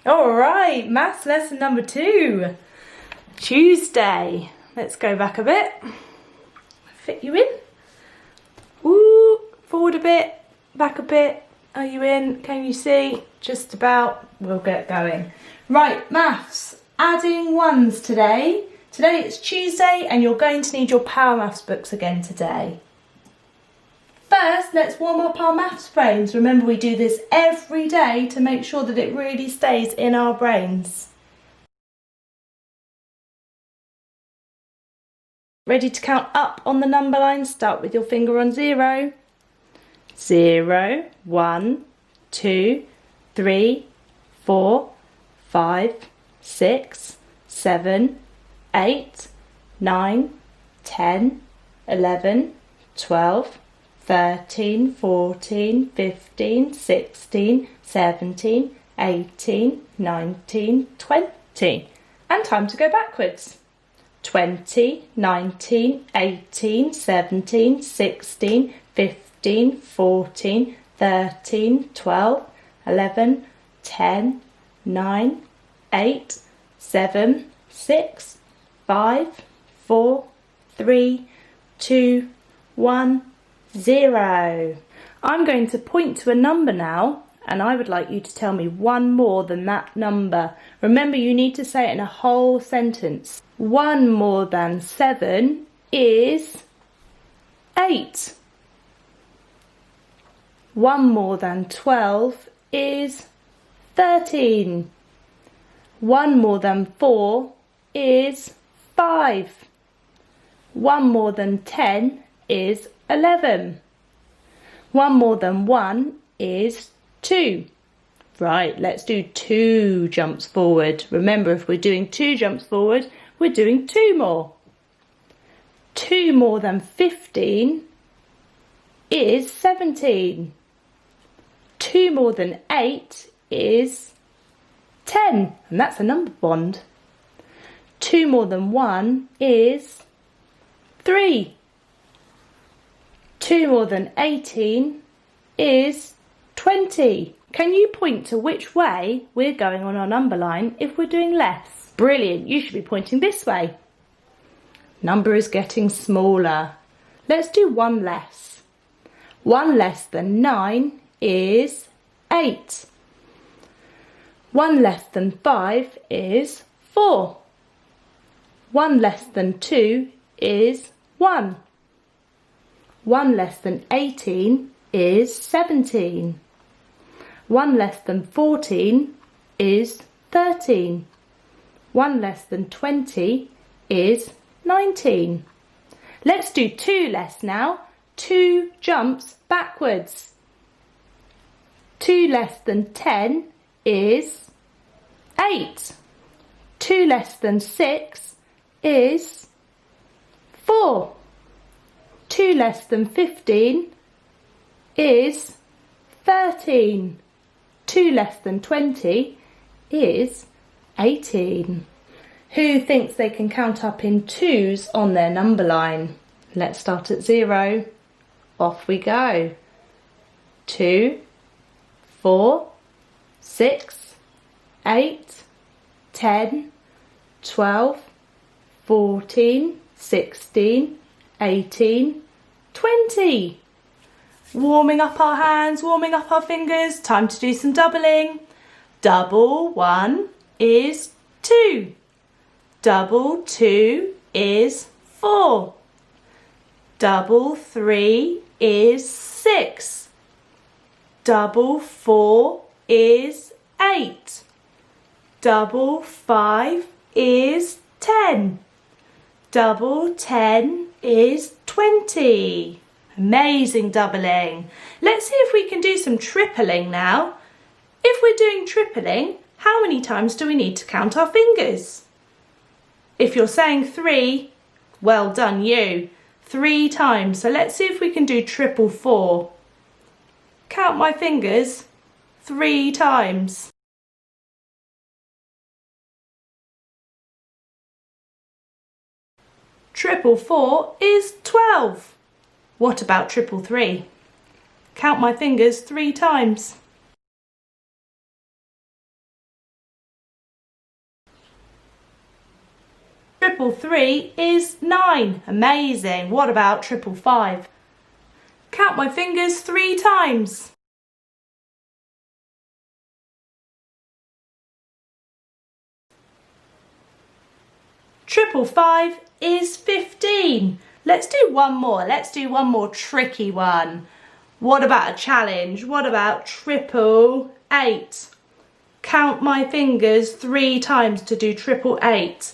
All right, maths lesson number 2. Tuesday. Let's go back a bit. Fit you in. Woo, forward a bit, back a bit. Are you in? Can you see? Just about. We'll get going. Right, maths. Adding ones today. Today it's Tuesday and you're going to need your Power Maths books again today. First, let's warm up our maths brains. Remember, we do this every day to make sure that it really stays in our brains. Ready to count up on the number line? Start with your finger on 0. 0, 1, 2, 3, 4, 5, 6, 7, 8, 9, 10, 11, 12, 13, 14, 15, 16, 17, 18, 19, 20. And time to go backwards. 20, 19, 18, 17, 16, 15, 14, 13, 12, 11, 10, 9, 8, 7, 6, 5, 4, 3, 2, 1, 0. I'm going to point to a number now and I would like you to tell me one more than that number. Remember, you need to say it in a whole sentence. 1 more than 7 is 8. 1 more than 12 is 13. 1 more than 4 is 5. 1 more than 10 is 11. 1 more than 1 is 2. Right, let's do 2 jumps forward. Remember, if we're doing 2 jumps forward, we're doing 2 more. 2 more than 15 is 17. 2 more than 8 is 10, and that's a number bond. 2 more than 1 is 3. 2 more than 18 is 20. Can you point to which way we're going on our number line if we're doing less? Brilliant, you should be pointing this way. Number is getting smaller. Let's do 1 less. 1 less than 9 is 8. 1 less than 5 is 4. 1 less than 2 is 1. 1 less than 18 is 17. 1 less than 14 is 13. 1 less than 20 is 19. Let's do 2 less now. 2 jumps backwards. 2 less than 10 is 8. 2 less than 6 is 4. 2 less than 15 is 13. 2 less than 20 is 18. Who thinks they can count up in 2s on their number line? Let's start at 0. Off we go. 2, 4, 6, 8, 10, 12, 14, 16, 18, 20. Warming up our hands, warming up our fingers. Time to do some doubling. Double 1 is 2. Double 2 is 4. Double 3 is 6. Double 4 is 8. Double 5 is 10. Double 10 is 20. Amazing doubling. Let's see if we can do some tripling now. If we're doing tripling, how many times do we need to count our fingers? If you're saying 3, well done you. 3 times. So let's see if we can do triple 4. Count my fingers 3 times. Triple 4 is 12. What about triple 3? Count my fingers 3 times. Triple 3 is 9. Amazing. What about triple 5? Count my fingers 3 times. Triple 5 is 15. Let's do one more. Let's do one more tricky one. What about a challenge? What about triple 8? Count my fingers 3 times to do triple 8.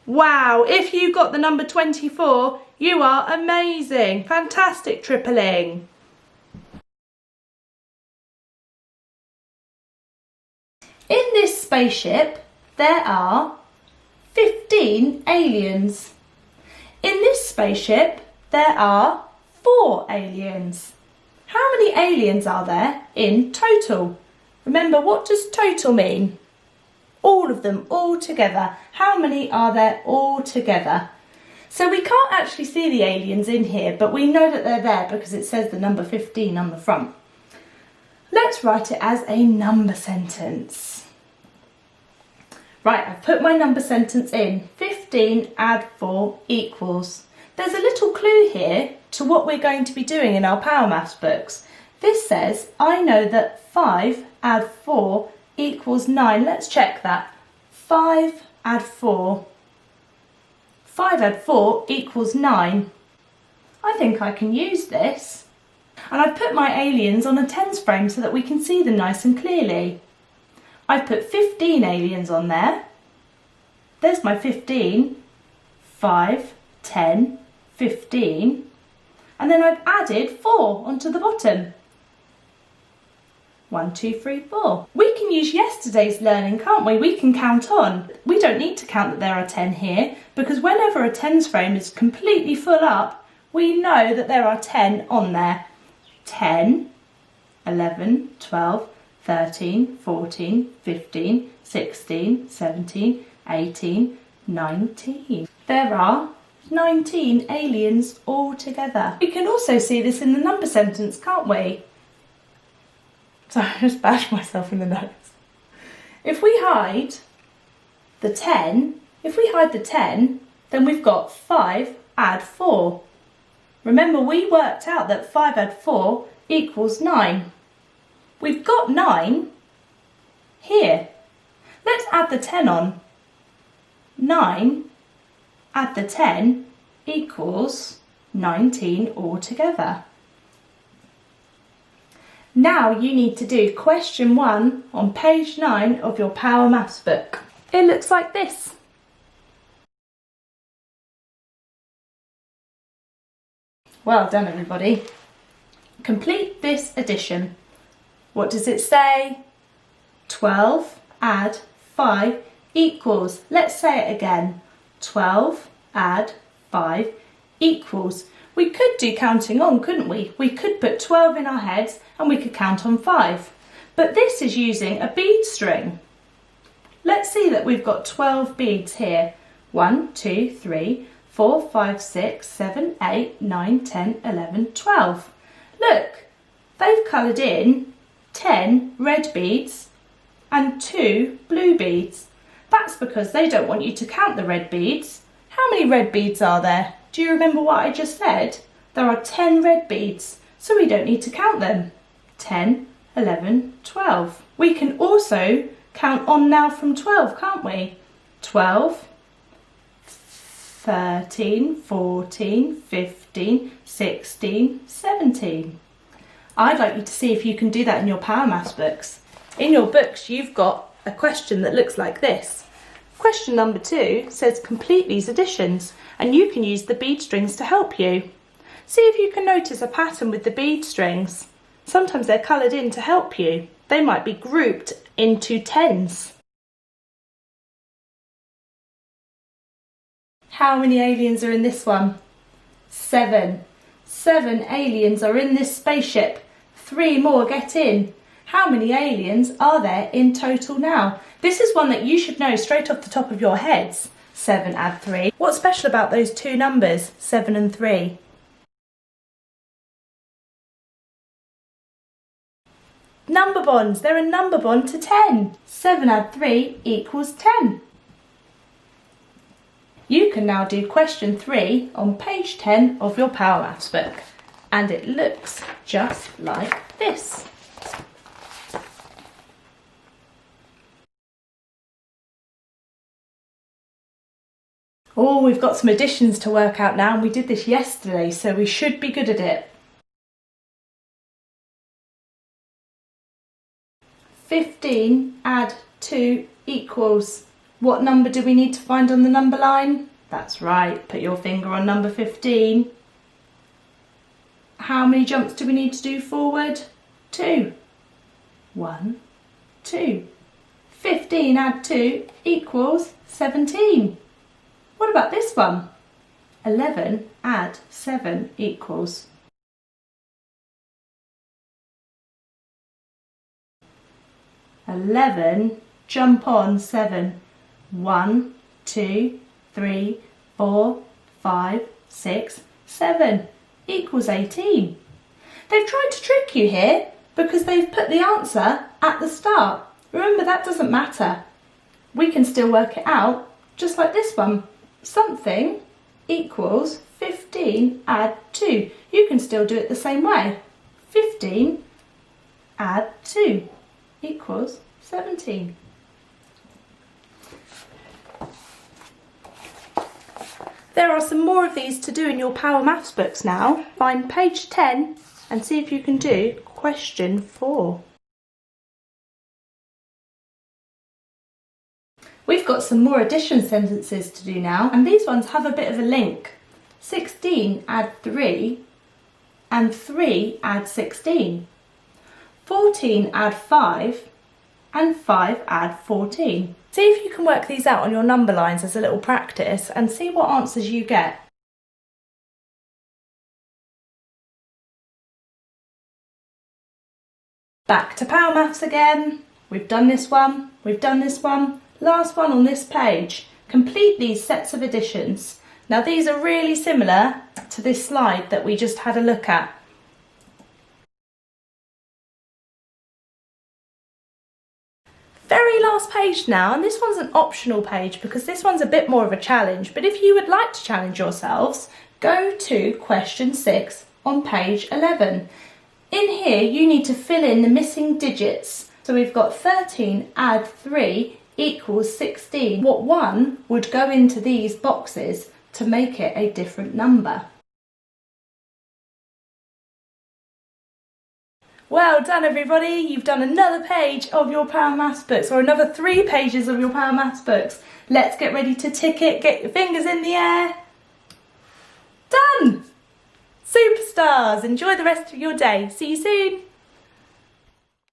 Wow, if you got the number 24, you are amazing. Fantastic tripling. In this spaceship, there are 15 aliens. In this spaceship, there are 4 aliens. How many aliens are there in total? Remember, what does total mean? All of them, all together. How many are there all together? So we can't actually see the aliens in here, but we know that they're there because it says the number 15 on the front. Let's write it as a number sentence. Right, I've put my number sentence in. 15 add 4 equals. There's a little clue here to what we're going to be doing in our Power Maths books. This says, I know that 5 add 4 equals 9. Let's check that. 5 add 4. 5 add 4 equals 9. I think I can use this. And I've put my aliens on a tens frame so that we can see them nice and clearly. I've put 15 aliens on there. There's my 15. 5, 10, 15. And then I've added 4 onto the bottom. 1, 2, 3, 4. We can use yesterday's learning, can't we? We can count on. We don't need to count that there are 10 here because whenever a tens frame is completely full up, we know that there are 10 on there. 10, 11, 12, 13, 14, 15, 16, 17, 18, 19. There are 19 aliens all together. We can also see this in the number sentence, can't we? So I just bashed myself in the nose. If we hide the 10, then we've got 5 add 4. Remember, we worked out that 5 add 4 equals 9. We've got 9 here. Let's add the 10 on. 9 add the 10 equals 19 altogether. Now you need to do question 1 on page 9 of your Power Maths book. It looks like this. Well done, everybody. Complete this addition. What does it say? 12 add 5 equals. Let's say it again. 12 add 5 equals. We could do counting on, couldn't we? We could put 12 in our heads and we could count on 5. But this is using a bead string. Let's see that we've got 12 beads here. 1, 2, 3, 4, 5, 6, 7, 8, 9, 10, 11, 12. Look, they've coloured in 10 red beads and 2 blue beads. That's because they don't want you to count the red beads. How many red beads are there? Do you remember what I just said? There are 10 red beads, so we don't need to count them. 10, 11, 12. We can also count on now from 12, can't we? 12, 13, 14, 15, 16, 17. I'd like you to see if you can do that in your Power Maths books. In your books, you've got a question that looks like this. Question number 2 says complete these additions, and you can use the bead strings to help you. See if you can notice a pattern with the bead strings. Sometimes they're coloured in to help you. They might be grouped into tens. How many aliens are in this one? 7. 7 aliens are in this spaceship. 3 more get in. How many aliens are there in total now? This is one that you should know straight off the top of your heads. 7 add 3. What's special about those two numbers, 7 and 3? Number bonds, they're a number bond to 10. 7 add 3 equals 10. You can now do question 3 on page 10 of your Power Maths book, and it looks just like this. Oh, we've got some additions to work out now, and we did this yesterday, so we should be good at it. 15 add 2 equals, what number do we need to find on the number line? That's right, put your finger on number 15. How many jumps do we need to do forward? 2. 1, 2. 15 add 2 equals 17. What about this one? 11 add 7 equals 11, jump on 7. 1, 2, 3, 4, 5, 6, 7 equals 18. They've tried to trick you here because they've put the answer at the start. Remember, that doesn't matter. We can still work it out just like this one. Something equals 15 add 2. You can still do it the same way. 15 add 2 equals 17. There are some more of these to do in your Power Maths books now. Find page 10 and see if you can do question 4. We've got some more addition sentences to do now, and these ones have a bit of a link. 16 add 3 and 3 add 16. 14 add 5 and 5 add 14. See if you can work these out on your number lines as a little practice and see what answers you get. Back to Power Maths again. We've done this one, we've done this one. Last one on this page. Complete these sets of additions. Now these are really similar to this slide that we just had a look at. Very last page now, and this one's an optional page because this one's a bit more of a challenge, but if you would like to challenge yourselves, go to question 6 on page 11. In here you need to fill in the missing digits. So we've got 13 add 3 equals 16. What one would go into these boxes to make it a different number? Well done everybody, you've done another page of your Power Maths books, or another 3 pages of your Power Maths books. Let's get ready to tick it, get your fingers in the air. Done! Superstars, enjoy the rest of your day. See you soon.